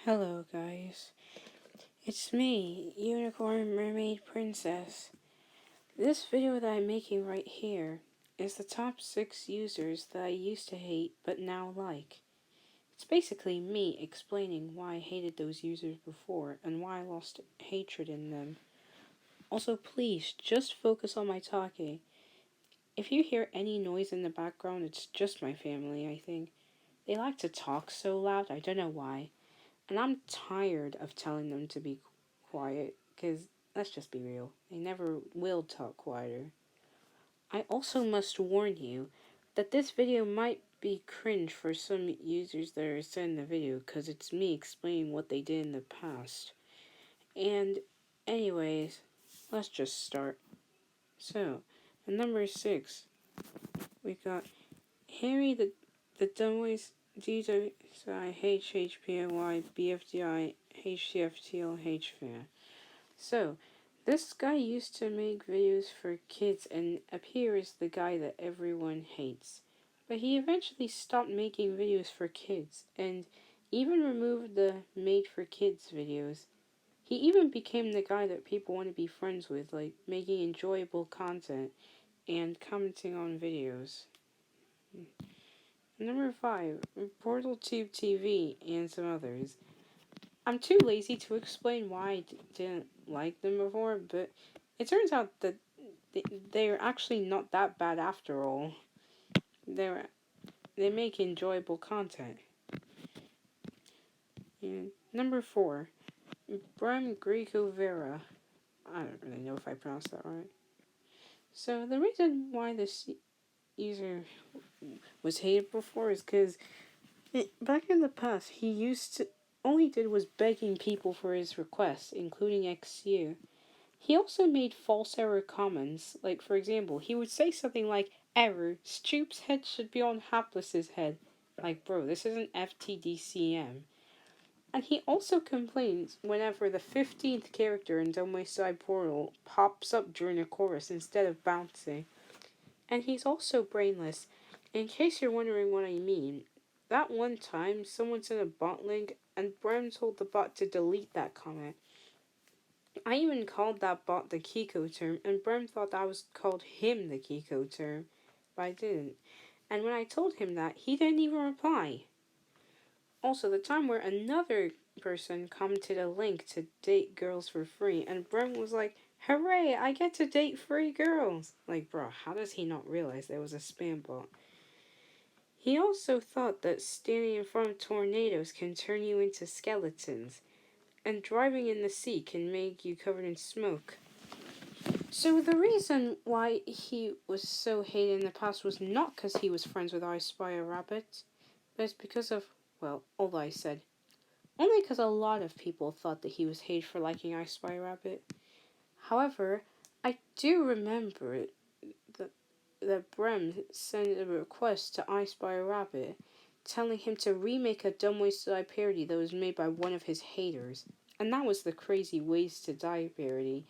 Hello guys, it's me, Unicorn Mermaid Princess. This video that I'm making right here is the top 6 users that I used to hate but now like. It's basically me explaining why I hated those users before and why I lost hatred in them. Also please, just focus on my talking. If you hear any noise in the background, it's just my family, I think. They like to talk so loud, I don't know why. And I'm tired of telling them to be quiet, because let's just be real, they never will talk quieter. I also must warn you that this video might be cringe for some users that are sending the video, because it's me explaining what they did in the past. And anyways, let's just start. So, at number 6, we got Harry the Dumbways DWI fan. So, this guy used to make videos for kids and appears the guy that everyone hates. But he eventually stopped making videos for kids and even removed the made for kids videos. He even became the guy that people want to be friends with, like making enjoyable content and commenting on videos. Number 5, PortalTube TV and some others. I'm too lazy to explain why I didn't like them before, but it turns out that they're actually not that bad after all. They make enjoyable content. And number 4, Brem Greco Vera. I don't really know if I pronounced that right. So the reason why this user was hated before is because back in the past he used to all he did was begging people for his requests, including XU. He also made false error comments, like for example, he would say something like, "Error, Stoop's head should be on Hapless's head." Like, bro, this isn't FTDCM. And he also complains whenever the 15th character in Dumb Side Portal pops up during a chorus instead of bouncing. And he's also brainless. In case you're wondering what I mean, that one time someone sent a bot link and Bram told the bot to delete that comment. I even called that bot the Kiko term, and Bram thought I was called him the Kiko term, but I didn't. And when I told him that, he didn't even reply. Also, the time where another person commented a link to date girls for free, and Bram was like, "Hooray, I get to date free girls!" Like, bro, how does he not realize there was a spam bot? He also thought that standing in front of tornadoes can turn you into skeletons, and driving in the sea can make you covered in smoke. So the reason why he was so hated in the past was not because he was friends with I Spy a Rabbit, but it's because of, well, all I said. Only because a lot of people thought that he was hated for liking I Spy a Rabbit. However, I do remember that Brem sent a request to I Spy a Rabbit telling him to remake a Dumb Ways to Die parody that was made by one of his haters. And that was the Crazy Ways to Die parody,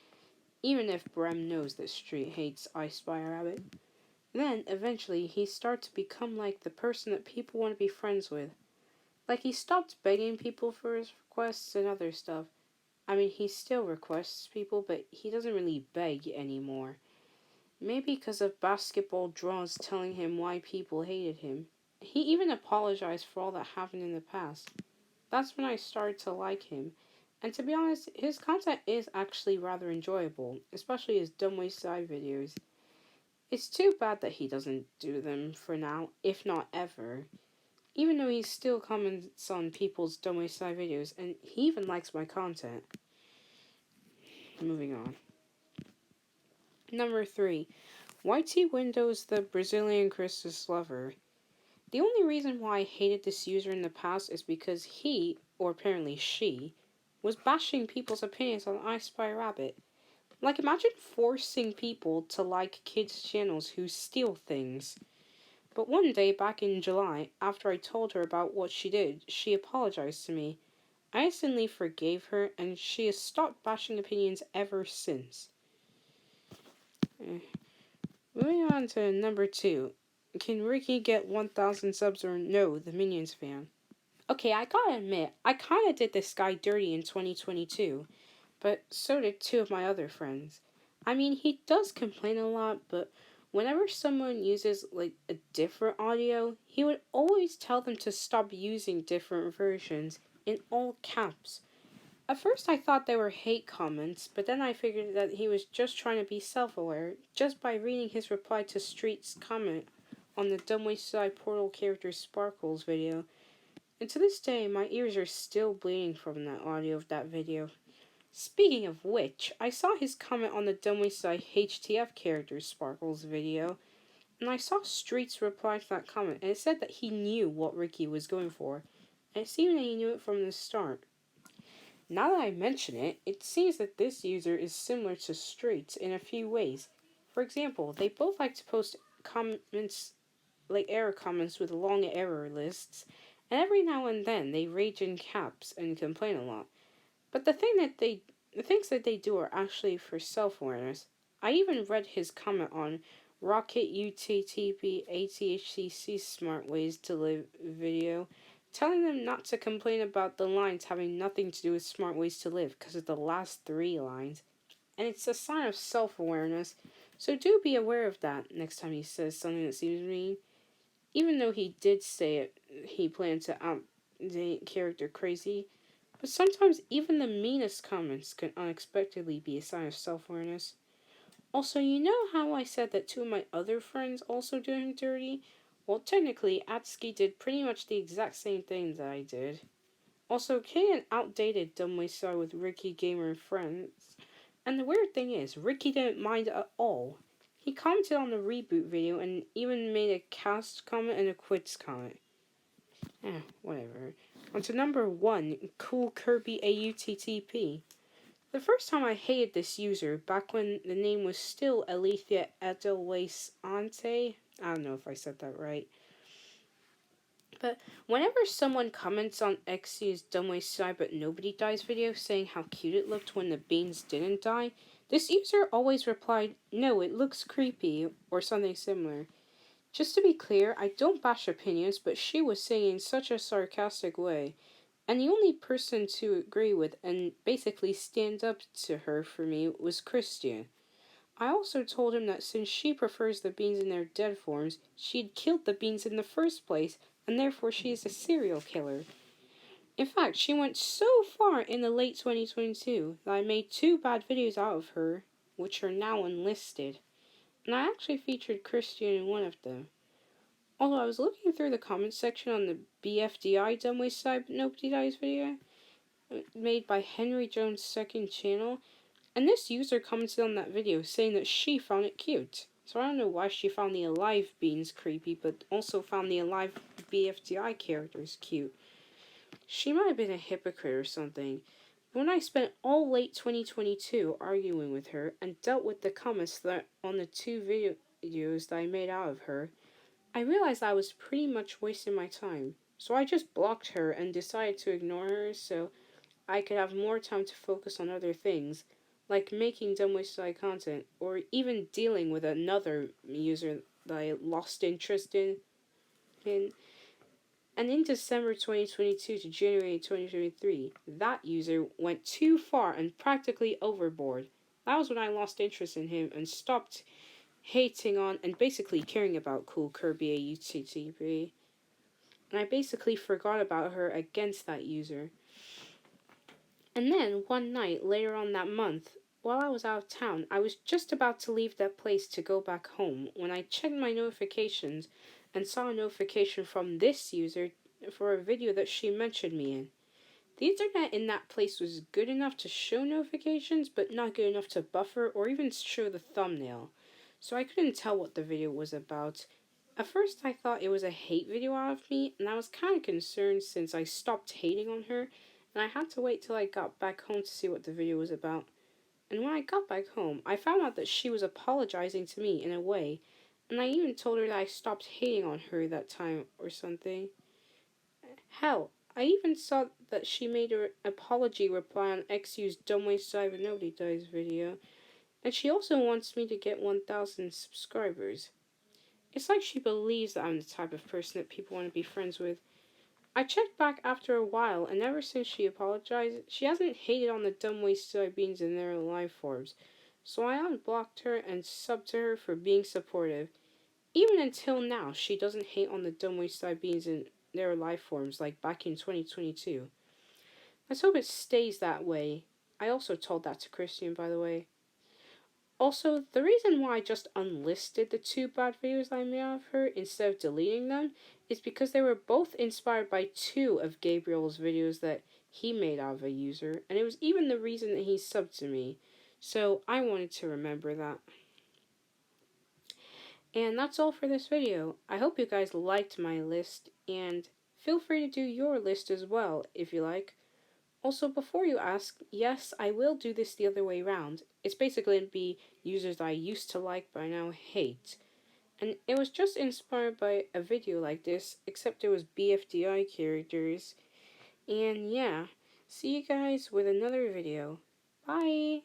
even if Brem knows that Street hates I Spy a Rabbit. Then, eventually, he started to become like the person that people want to be friends with. Like, he stopped begging people for his requests and other stuff. I mean, he still requests people, but he doesn't really beg anymore. Maybe because of basketball draws telling him why people hated him. He even apologized for all that happened in the past. That's when I started to like him. And to be honest, his content is actually rather enjoyable, especially his Dumb Ways Side videos. It's too bad that he doesn't do them for now, if not ever. Even though he still comments on people's Dumb Ways Side videos, and he even likes my content. Moving on. Number 3. YT Windows the Brazilian Christus Lover. The only reason why I hated this user in the past is because he, or apparently she, was bashing people's opinions on I Spy Rabbit. Like, imagine forcing people to like kids' channels who steal things. But one day back in July, after I told her about what she did, she apologized to me. I instantly forgave her, and she has stopped bashing opinions ever since. Moving on to number 2. Can Ricky get 1,000 subs or no, the Minions fan? Okay, I gotta admit, I kinda did this guy dirty in 2022, but so did two of my other friends. I mean, he does complain a lot, but whenever someone uses like a different audio, he would always tell them to stop using different versions in all caps. At first, I thought they were hate comments, but then I figured that he was just trying to be self aware just by reading his reply to Street's comment on the Dumbway Side Portal character Sparkles video. And to this day, my ears are still bleeding from that audio of that video. Speaking of which, I saw his comment on the Dumbway Side HTF character Sparkles video, and I saw Street's reply to that comment, and it said that he knew what Ricky was going for, and it seemed that he knew it from the start. Now that I mention it, it seems that this user is similar to Streets in a few ways. For example, they both like to post comments, like error comments with long error lists, and every now and then they rage in caps and complain a lot. But the things that they do are actually for self-awareness. I even read his comment on Rocket UTTP ATHCC Smart Ways to Live video, telling them not to complain about the lines having nothing to do with smart ways to live because of the last three lines. And it's a sign of self-awareness, so do be aware of that next time he says something that seems mean. Even though he did say it, he planned to outdate character crazy, but sometimes even the meanest comments can unexpectedly be a sign of self-awareness. Also, you know how I said that two of my other friends also do him dirty? Well, technically, Atsuki did pretty much the exact same thing that I did. Also, Kay and outdated Dumbway Star with Ricky Gamer and friends. And the weird thing is, Ricky didn't mind at all. He commented on the reboot video and even made a cast comment and a quits comment. Whatever. On to number 1, Cool Kirby AUTTP. The first time I hated this user, back when the name was still Alethea Edelweiss Ante. I don't know if I said that right. But whenever someone comments on XU's Dumbway Side But Nobody Dies video saying how cute it looked when the beans didn't die, this user always replied, "No, it looks creepy," or something similar. Just to be clear, I don't bash opinions, but she was saying in such a sarcastic way. And the only person to agree with and basically stand up to her for me was Christian. I also told him that since she prefers the beans in their dead forms, she'd killed the beans in the first place, and therefore she is a serial killer. In fact, she went so far in the late 2022 that I made 2 bad videos out of her, which are now unlisted. And I actually featured Christian in one of them. Although I was looking through the comments section on the BFDI Dumbway Side But Nobody Dies video, made by Henry Jones' second channel, and this user commented on that video saying that she found it cute. So I don't know why she found the alive beans creepy, but also found the alive BFDI characters cute. She might have been a hypocrite or something. But when I spent all late 2022 arguing with her and dealt with the comments that on the 2 videos that I made out of her, I realized I was pretty much wasting my time. So I just blocked her and decided to ignore her so I could have more time to focus on other things, like making Dumbway Side content, or even dealing with another user that I lost interest in. And in December 2022 to January 2023, that user went too far and practically overboard. That was when I lost interest in him and stopped hating on and basically caring about Cool Kirby AUTTP. And I basically forgot about her against that user. And then, one night later on that month, while I was out of town, I was just about to leave that place to go back home when I checked my notifications and saw a notification from this user for a video that she mentioned me in. The internet in that place was good enough to show notifications, but not good enough to buffer or even show the thumbnail. So I couldn't tell what the video was about. At first I thought it was a hate video out of me, and I was kind of concerned since I stopped hating on her, and I had to wait till I got back home to see what the video was about. And when I got back home, I found out that she was apologizing to me in a way, and I even told her that I stopped hating on her that time or something. Hell, I even saw that she made her apology reply on XU's Dumbway Side But Nobody Dies video, and she also wants me to get 1,000 subscribers. It's like she believes that I'm the type of person that people want to be friends with. I checked back after a while, and ever since she apologized, she hasn't hated on the dumb waste soybeans in their life forms. So I unblocked her and subbed to her for being supportive. Even until now, she doesn't hate on the dumb waste soybeans in their life forms like back in 2022. Let's hope it stays that way. I also told that to Christian, by the way. Also, the reason why I just unlisted the two bad videos I made of her instead of deleting them is because they were both inspired by two of Gabriel's videos that he made out of a user, and it was even the reason that he subbed to me. So I wanted to remember that. And that's all for this video. I hope you guys liked my list, and feel free to do your list as well if you like. Also, before you ask, yes, I will do this the other way around. It's basically going to be users I used to like but I now hate. And it was just inspired by a video like this, except it was BFDI characters. And yeah, see you guys with another video. Bye!